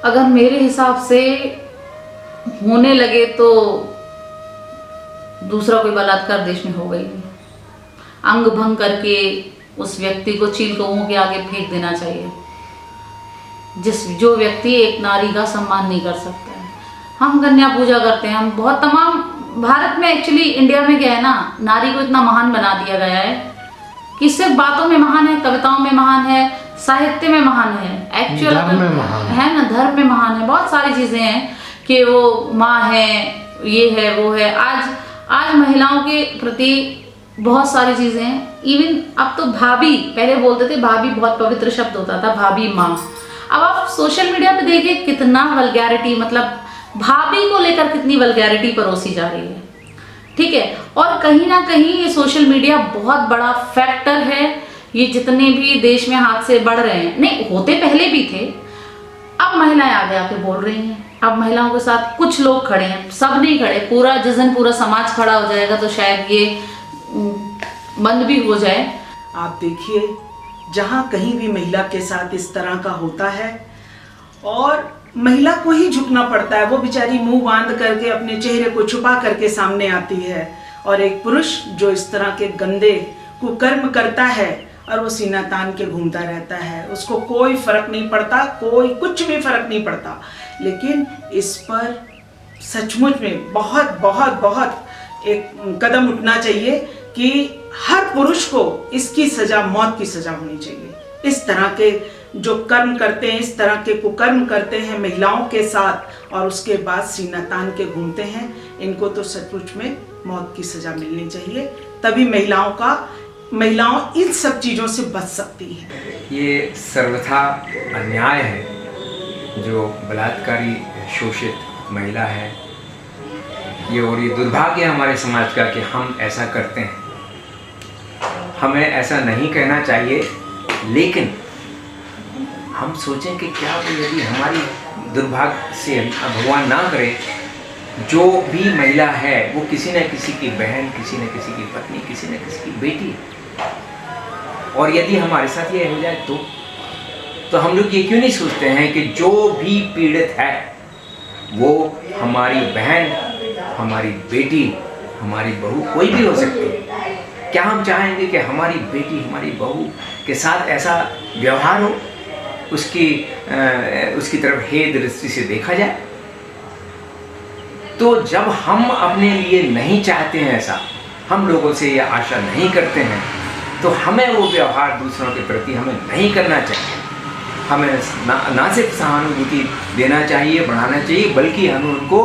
अगर मेरे हिसाब से होने लगे तो दूसरा कोई बलात्कार देश में होगा ही नहीं। अंग भंग करके उस व्यक्ति को चील कौओं के आगे फेंक देना चाहिए। जो व्यक्ति एक नारी का सम्मान नहीं कर सकता है। हम कन्या पूजा करते हैं, हम बहुत तमाम भारत में, एक्चुअली इंडिया में क्या है ना, नारी को इतना महान बना दिया गया है कि सिर्फ बातों में महान है, कविताओं में महान है, साहित्य में महान है, एक्चुअल है ना, धर्म में महान है, बहुत सारी चीजें हैं कि वो माँ है, ये है, वो है। आज महिलाओं के प्रति बहुत सारी चीजें हैं। इवन अब तो भाभी, पहले बोलते थे भाभी बहुत पवित्र शब्द होता था, भाभी माँ। अब आप सोशल मीडिया पे देखिए कितना वल्गैरिटी, मतलब भाभी को लेकर कितनी वल्गैरिटी परोसी जा रही है, ठीक है। और कहीं ना कहीं ये सोशल मीडिया बहुत बड़ा फैक्टर है। ये जितने भी देश में हादसे बढ़ रहे हैं, नहीं होते पहले भी थे, अब महिलाएं आगे आके बोल रही हैं। अब महिलाओं के साथ कुछ लोग खड़े हैं, सब नहीं खड़े। पूरा जिस दिन पूरा समाज खड़ा हो जाएगा तो शायद ये बंद भी हो जाए। आप देखिए, जहाँ कहीं भी महिला के साथ इस तरह का होता है और महिला को ही झुकना पड़ता है, वो बेचारी मुंह बांध करके अपने चेहरे को छुपा करके सामने आती है, और एक पुरुष जो इस तरह के गंदे कुकर्म करता है और वो सीना तान के घूमता रहता है, उसको कोई फर्क नहीं पड़ता, कोई कुछ भी फर्क नहीं पड़ता। लेकिन इस पर सचमुच में बहुत बहुत बहुत एक कदम उठना चाहिए कि हर पुरुष को इसकी सजा, मौत की सजा होनी चाहिए। इस तरह के जो कर्म करते हैं, इस तरह के कुकर्म करते हैं महिलाओं के साथ और उसके बाद सीना तान के घूमते हैं, इनको तो सचमुच में मौत की सजा मिलनी चाहिए। तभी महिलाओं इन सब चीज़ों से बच सकती है। ये सर्वथा अन्याय है जो बलात्कारी शोषित महिला है ये, और ये दुर्भाग्य है हमारे समाज का कि हम ऐसा करते हैं। हमें ऐसा नहीं कहना चाहिए, लेकिन हम सोचें कि क्या वो यदि हमारी दुर्भाग्य से भगवान ना करे, जो भी महिला है वो किसी न किसी की बहन, किसी न किसी की पत्नी, किसी न किसी की बेटी, और यदि हमारे साथ ये हो जाए तो हम लोग ये क्यों नहीं सोचते हैं कि जो भी पीड़ित है वो हमारी बहन, हमारी बेटी, हमारी बहू, कोई भी हो सकती है। क्या हम चाहेंगे कि हमारी बेटी, हमारी बहू के साथ ऐसा व्यवहार हो, उसकी तरफ हे दृष्टि से देखा जाए? तो जब हम अपने लिए नहीं चाहते हैं ऐसा, हम लोगों से ये आशा नहीं करते हैं, तो हमें वो व्यवहार दूसरों के प्रति हमें नहीं करना चाहिए। हमें ना सिर्फ सहानुभूति देना चाहिए, बढ़ाना चाहिए, बल्कि हमें उनको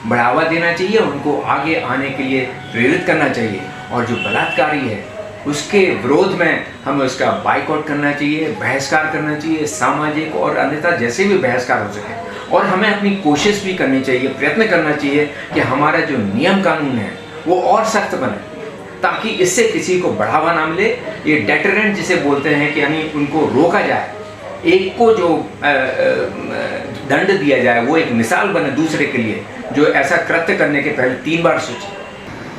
बढ़ावा देना चाहिए, उनको आगे आने के लिए प्रेरित करना चाहिए। और जो बलात्कारी है उसके विरोध में हमें उसका बाइकआउट करना चाहिए, बहिष्कार करना चाहिए, सामाजिक और अन्यथा जैसे भी बहिष्कार हो सके। और हमें अपनी कोशिश भी करनी चाहिए, प्रयत्न करना चाहिए कि हमारा जो नियम कानून है वो और सख्त बने, ताकि इससे किसी को बढ़ावा ना मिले। ये डेटरेंट जिसे बोलते हैं कि यानी उनको रोका जाए, एक को जो दंड दिया जाए वो एक मिसाल बने दूसरे के लिए, जो ऐसा कृत्य करने के पहले 3 बार सोचे।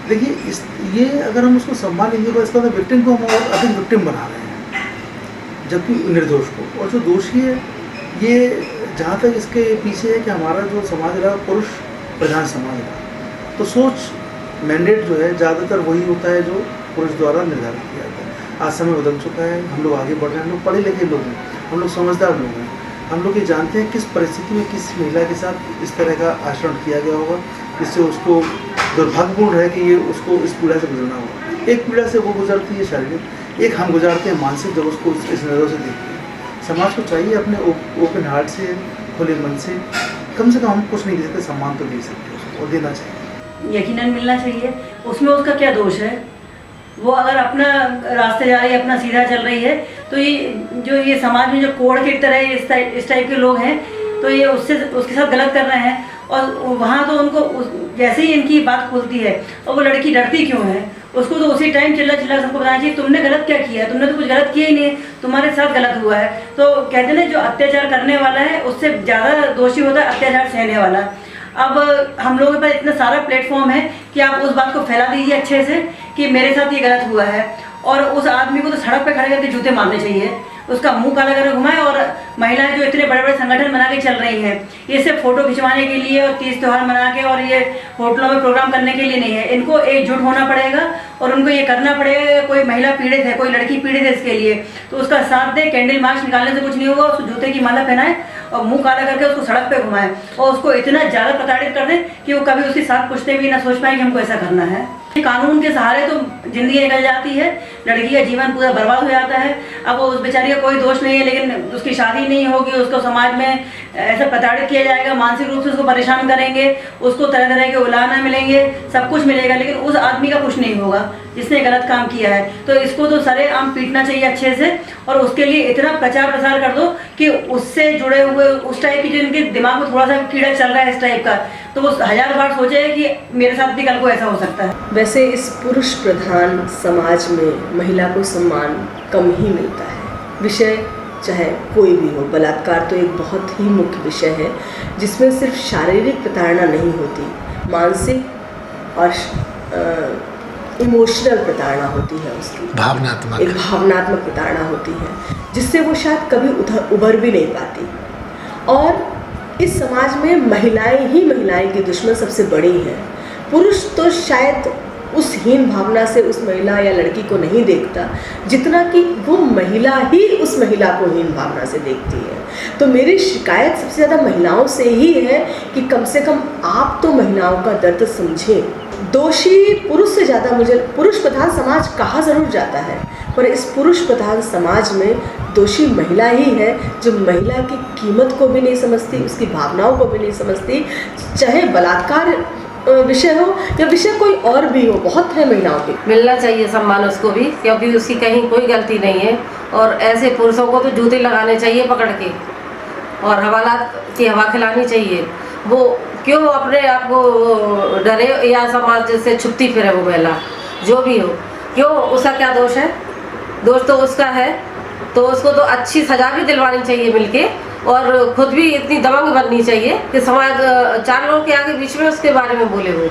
देखिए, ये अगर हम उसको सम्मान देंगे तो इसका विक्टिम को हम और अधिक विक्टिम बना रहे हैं, जबकि निर्दोष को। और जो दोषी है, ये जहाँ तक इसके पीछे है कि हमारा जो समाज रहा पुरुष प्रधान समाज रहा, तो सोच मैंडेट जो है ज़्यादातर वही होता है जो पुरुष द्वारा निर्धारित किया जाता है। आज समय बदल चुका है, हम लोग आगे बढ़ रहे हैं, हम लोग पढ़े लिखे लोग हैं, हम लोग समझदार लोग हैं, हम लोग ये जानते हैं किस परिस्थिति में किस महिला के साथ इस तरह का आचरण किया गया होगा, जिससे उसको दुर्भाग्यपूर्ण है कि ये उसको इस पीड़ा से गुजरना होगा। एक पीड़ा से वो गुजरती है शारीरिक, एक हम गुजारते हैं मानसिक, जब उसको इस नज़रों से देखते हैं। समाज को चाहिए अपने ओपन हार्ट से, खुले मन से, कम से कम हम कुछ नहीं दे सकते, सम्मान तो दे सकते उसको, और देना चाहिए, यकीनन मिलना चाहिए। उसमें उसका क्या दोष है? वो अगर अपना रास्ते जा रही है, अपना सीधा चल रही है, तो ये समाज में जो कोड़ की तरह इस टाइप के लोग हैं, तो ये उसके साथ गलत कर रहे हैं। और वहाँ तो उनको जैसे ही इनकी बात खुलती है, और वो लड़की डरती क्यों है, उसको तो उसी टाइम चिल्ला सबको बताना चाहिए, तुमने गलत क्या किया, तुमने तो कुछ गलत किया ही नहीं, तुम्हारे साथ गलत हुआ है। तो कहते हैं ना, जो अत्याचार करने वाला है उससे ज़्यादा दोषी होता है अत्याचार सहने वाला। अब हम लोगों के पास इतना सारा प्लेटफॉर्म है कि आप उस बात को फैला दीजिए अच्छे से कि मेरे साथ ये गलत हुआ है, और उस आदमी को तो सड़क पे खड़े करके जूते मारने चाहिए, उसका मुंह काला करके घुमाए। और महिलाएं जो इतने बड़े बड़े संगठन बना के चल रही हैं, ये सिर्फ फोटो खिंचवाने के लिए और तीज त्यौहार मना के और ये होटलों में प्रोग्राम करने के लिए नहीं है। इनको एकजुट होना पड़ेगा और उनको ये करना पड़ेगा। कोई महिला पीड़ित है, कोई लड़की पीड़ित है इसके लिए, तो उसका साथ दे। कैंडल मार्च निकालने से कुछ नहीं होगा, उसको जूते की माला पहनाए और मुंह काला करके उसको सड़क पे घुमाए और उसको इतना ज़्यादा प्रताड़ित कर दें कि वो कभी उसके साथ पूछते भी ना सोच पाए कि हमको ऐसा करना है। कानून के सहारे तो जिंदगी निकल जाती है, लड़की का जीवन पूरा बर्बाद हो जाता है। अब वो उस बेचारी का कोई दोष नहीं है, लेकिन उसकी शादी नहीं होगी, उसको समाज में ऐसा प्रताड़ित किया जाएगा, मानसिक रूप से उसको परेशान करेंगे, उसको तरह तरह के उलाहना मिलेंगे, सब कुछ मिलेगा, लेकिन उस आदमी का कुछ नहीं होगा जिसने गलत काम किया है। तो इसको तो सरेआम पीटना चाहिए अच्छे से और उसके लिए इतना प्रचार प्रसार कर दो कि उससे जुड़े हुए उस टाइप की जो इनके दिमाग में थोड़ा सा कीड़ा चल रहा है इस टाइप का, तो वो 1000 बार सोचे कि मेरे साथ भी कल को ऐसा हो सकता है। वैसे इस पुरुष प्रधान समाज में महिला को सम्मान कम ही मिलता है। विषय चाहे कोई भी हो, बलात्कार तो एक बहुत ही मुख्य विषय है जिसमें सिर्फ शारीरिक प्रताड़ना नहीं होती, मानसिक और इमोशनल प्रताड़ना होती है, उसकी भावनात्मक एक भावनात्मक प्रताड़ना होती है जिससे वो शायद कभी उभर भी नहीं पाती। और इस समाज में महिलाएं की दुश्मन सबसे बड़ी हैं। पुरुष तो शायद उस हीन भावना से उस महिला या लड़की को नहीं देखता जितना कि वो महिला ही उस महिला को हीन भावना से देखती है। तो मेरी शिकायत सबसे ज़्यादा महिलाओं से ही है कि कम से कम आप तो महिलाओं का दर्द समझें। दोषी पुरुष से ज़्यादा मुझे पुरुष प्रधान समाज कहा ज़रूर जाता है, पर इस पुरुष प्रधान समाज में दोषी महिला ही है जो महिला की कीमत को भी नहीं समझती, उसकी भावनाओं को भी नहीं समझती। चाहे बलात्कार विषय हो या विषय कोई और भी हो, बहुत है महिलाओं के। मिलना चाहिए सम्मान उसको भी, क्योंकि उसकी कहीं कोई गलती नहीं है। और ऐसे पुरुषों को तो जूते लगाने चाहिए पकड़ के और हवालात की हवा खिलानी चाहिए। वो क्यों अपने आप को डरे या समाज से छुपती फिरे वो महिला जो भी हो, क्यों, उसका क्या दोष है? दोष तो उसका है, तो उसको तो अच्छी सजा भी दिलवानी चाहिए मिलके और खुद भी इतनी दबंग बननी चाहिए कि समाज 4 लोगों के आगे बीच में उसके बारे में बोले वो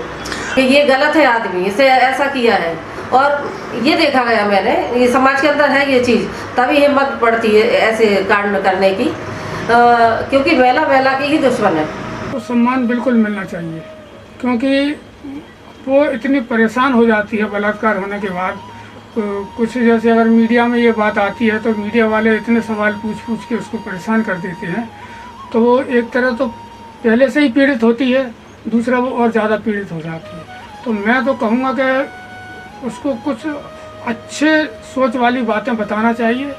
कि ये गलत है, आदमी इसे ऐसा किया है। और ये देखा गया मैंने, ये समाज के अंदर है ये चीज़, तभी हिम्मत पड़ती है ऐसे कांड करने की, क्योंकि महिला की ही दुश्मन है। तो सम्मान बिल्कुल मिलना चाहिए, क्योंकि वो इतनी परेशान हो जाती है बलात्कार होने के बाद। कुछ जैसे अगर मीडिया में ये बात आती है तो मीडिया वाले इतने सवाल पूछ के उसको परेशान कर देते हैं, तो वो एक तरह तो पहले से ही पीड़ित होती है, दूसरा वो और ज़्यादा पीड़ित हो जाती है। तो मैं तो कहूँगा कि उसको कुछ अच्छे सोच वाली बातें बताना चाहिए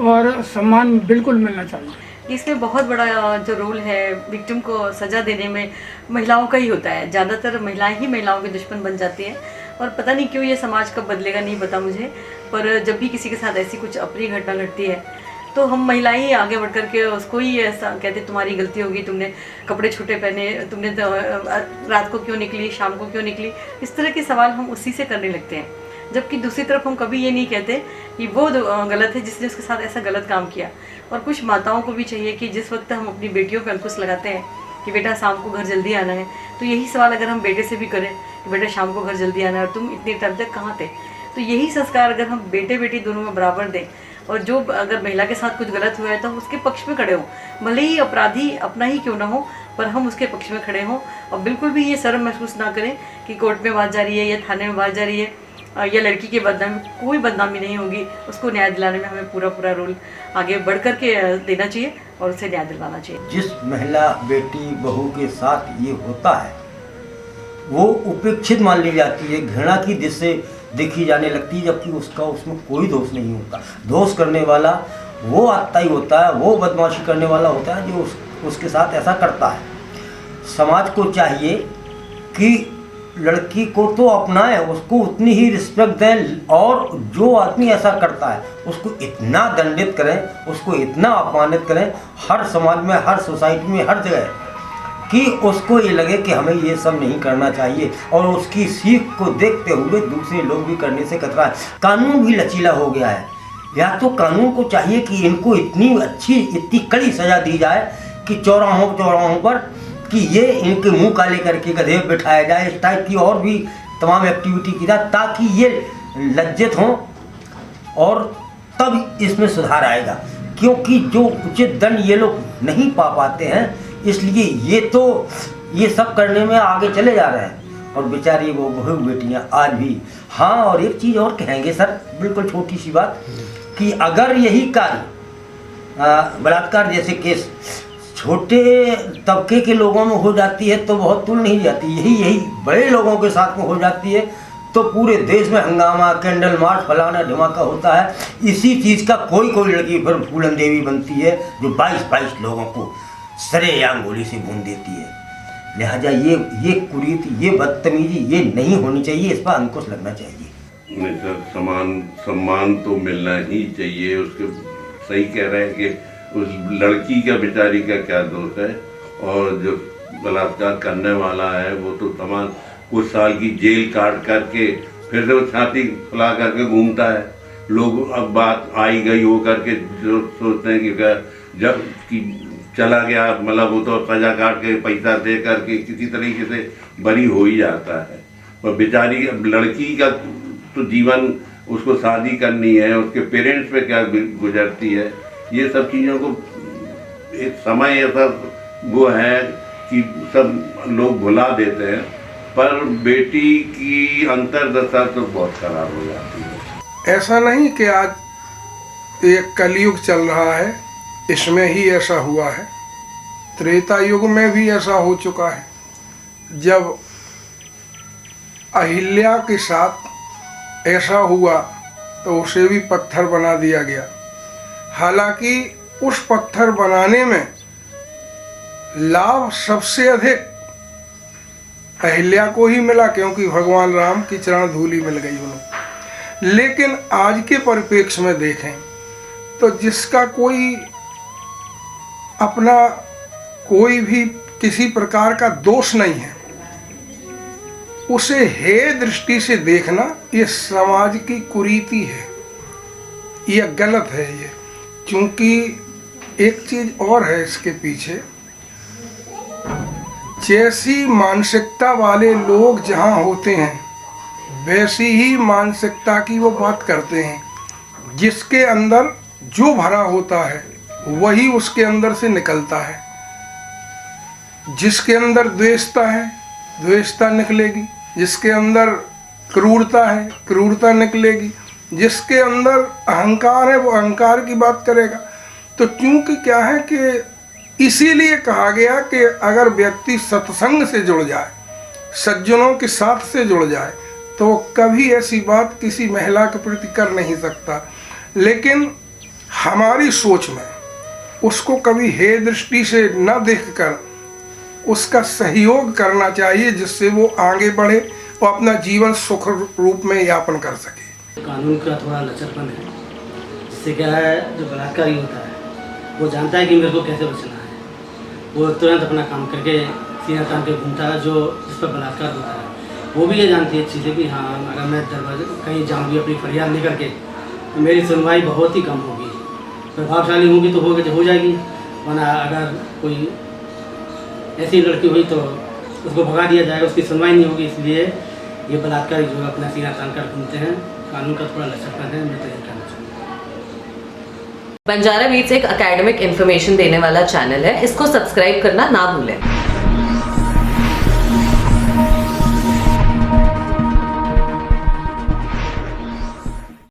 और सम्मान बिल्कुल मिलना चाहिए। इसमें बहुत बड़ा जो रोल है विक्टिम को सज़ा देने में महिलाओं का ही होता है। ज़्यादातर महिलाएं ही महिलाओं के दुश्मन बन जाती हैं और पता नहीं क्यों ये समाज कब बदलेगा नहीं पता मुझे, पर जब भी किसी के साथ ऐसी कुछ अप्रिय घटना घटती है तो हम महिलाएं ही आगे बढ़ कर के उसको ही ऐसा कहते तुम्हारी गलती होगी, तुमने कपड़े छोटे पहने, तुमने रात को क्यों निकली, शाम को क्यों निकली, इस तरह के सवाल हम उसी से करने लगते हैं। जबकि दूसरी तरफ हम कभी ये नहीं कहते कि वो गलत है जिसने उसके साथ ऐसा गलत काम किया। और कुछ माताओं को भी चाहिए कि जिस वक्त हम अपनी बेटियों पर अंकुश लगाते हैं कि बेटा शाम को घर जल्दी आना है, तो यही सवाल अगर हम बेटे से भी करें कि बेटा शाम को घर जल्दी आना है और तुम इतनी टाइम तक कहाँ थे, तो यही संस्कार अगर हम बेटे बेटी दोनों में बराबर दें और जो अगर महिला के साथ कुछ गलत हुआ है तो हम उसके पक्ष में खड़े हों, भले ही अपराधी अपना ही क्यों ना हो, पर हम उसके पक्ष में खड़े हों और बिल्कुल भी ये शर्म महसूस ना करें कि कोर्ट में बात जा रही है या थाने में बात जा रही है या लड़की की बदनामी, कोई बदनामी नहीं होगी। उसको न्याय दिलाने में हमें पूरा रोल आगे बढ़ कर के देना चाहिए और उसे न्याय दिलवाना चाहिए। जिस महिला बेटी बहू के साथ ये होता है वो उपेक्षित मान ली जाती है, घृणा की दृष्टि से देखी जाने लगती है, जबकि उसमें कोई दोष नहीं होता। दोष करने वाला वो आत्ताई होता है, वो बदमाशी करने वाला होता है जो उसके साथ ऐसा करता है। समाज को चाहिए कि लड़की को तो अपनाएं, उसको उतनी ही रिस्पेक्ट दें और जो आदमी ऐसा करता है उसको इतना दंडित करें, उसको इतना अपमानित करें हर समाज में, हर सोसाइटी में, हर जगह, कि उसको ये लगे कि हमें ये सब नहीं करना चाहिए और उसकी सीख को देखते हुए दूसरे लोग भी करने से कतरा है। कानून भी लचीला हो गया है, या तो कानून को चाहिए कि इनको इतनी अच्छी, इतनी कड़ी सज़ा दी जाए कि चौराहों पर कि ये इनके मुंह काले करके गधे बिठाया जाए, इस टाइप की और भी तमाम एक्टिविटी की जाए ताकि ये लज्जित हों और तब इसमें सुधार आएगा। क्योंकि जो उचित दंड ये लोग नहीं पा पाते हैं, इसलिए ये सब करने में आगे चले जा रहे हैं। और बेचारी वो बहू बेटियां आज भी। हाँ, और एक चीज़ और कहेंगे सर, बिल्कुल छोटी सी बात, कि अगर यही कार्य बलात्कार जैसे केस छोटे तबके के लोगों में हो जाती है तो बहुत तुल नहीं जाती, यही बड़े लोगों के साथ में हो जाती है तो पूरे देश में हंगामा, कैंडल मार्च, फलाना धमाका होता है। इसी चीज़ का कोई लड़की फिर फूलन देवी बनती है जो 22 लोगों को सरेआम गोली से भून देती है। लिहाजा ये कुरीति, ये बदतमीजी ये नहीं होनी चाहिए, इस पर अंकुश लगना चाहिए। नहीं सर, सम्मान तो मिलना ही चाहिए। उसके सही कह रहे हैं कि उस लड़की का बेचारी का क्या दोष है, और जो बलात्कार करने वाला है वो तो तमाम कुछ साल की जेल काट करके फिर से वो छाती फुला करके घूमता है। लोग अब बात आई गई हो करके जो सोचते हैं कि जब कि चला गया, मतलब वो तो सजा काट के पैसा दे करके किसी तरीके से बरी हो ही जाता है। और बेचारी लड़की का तो जीवन, उसको शादी करनी है, उसके पेरेंट्स पे क्या गुजरती है, ये सब चीज़ों को एक समय ऐसा वो है कि सब लोग भुला देते हैं, पर बेटी की अंतर्दशा तो बहुत खराब हो जाती है। ऐसा नहीं कि आज एक कलयुग चल रहा है इसमें ही ऐसा हुआ है, त्रेता युग में भी ऐसा हो चुका है, जब अहिल्या के साथ ऐसा हुआ तो उसे भी पत्थर बना दिया गया। हालांकि उस पत्थर बनाने में लाभ सबसे अधिक अहिल्या को ही मिला, क्योंकि भगवान राम की चरण धूलि मिल गई उन्हें। लेकिन आज के परिप्रेक्ष्य में देखें तो जिसका कोई अपना कोई भी किसी प्रकार का दोष नहीं है, उसे हेय दृष्टि से देखना ये समाज की कुरीति है, ये गलत है। ये क्योंकि एक चीज और है इसके पीछे, जैसी मानसिकता वाले लोग जहाँ होते हैं वैसी ही मानसिकता की वो बात करते हैं। जिसके अंदर जो भरा होता है वही उसके अंदर से निकलता है। जिसके अंदर द्वेषता है द्वेषता निकलेगी, जिसके अंदर क्रूरता है क्रूरता निकलेगी, जिसके अंदर अहंकार है वो अहंकार की बात करेगा। तो क्योंकि क्या है कि इसीलिए कहा गया कि अगर व्यक्ति सत्संग से जुड़ जाए, सज्जनों के साथ से जुड़ जाए, तो कभी ऐसी बात किसी महिला के प्रति कर नहीं सकता। लेकिन हमारी सोच में उसको कभी हेय दृष्टि से न देखकर उसका सहयोग करना चाहिए, जिससे वो आगे बढ़े और अपना जीवन सुख रूप में यापन कर सके। कानून का थोड़ा लचरपन है, जिससे क्या है जो बलात्कारी होता है वो जानता है कि मेरे को कैसे बचना है, वो तुरंत अपना काम करके सीना तान के घूमता है। जो जिस पर बलात्कार होता है वो भी ये जानती है चीज़ें भी, हाँ अगर मैं दरवाजे कहीं जाऊँगी अपनी फरियाद नहीं करके तो मेरी सुनवाई बहुत ही कम होगी, प्रभावशाली होगी तो हो जाएगी, वरना अगर कोई ऐसी लड़की हुई तो उसको भगा दिया जाएगा, उसकी सुनवाई नहीं होगी। इसलिए ये बलात्कारी जो है अपना सीना तान कर घूमते हैं। कानून का थोड़ा लचरपन है, मैं तो ये कहना चाहूँगा। बंजारा बीट्स एक एकेडमिक इन्फॉर्मेशन देने वाला चैनल है, इसको सब्सक्राइब करना ना भूलें।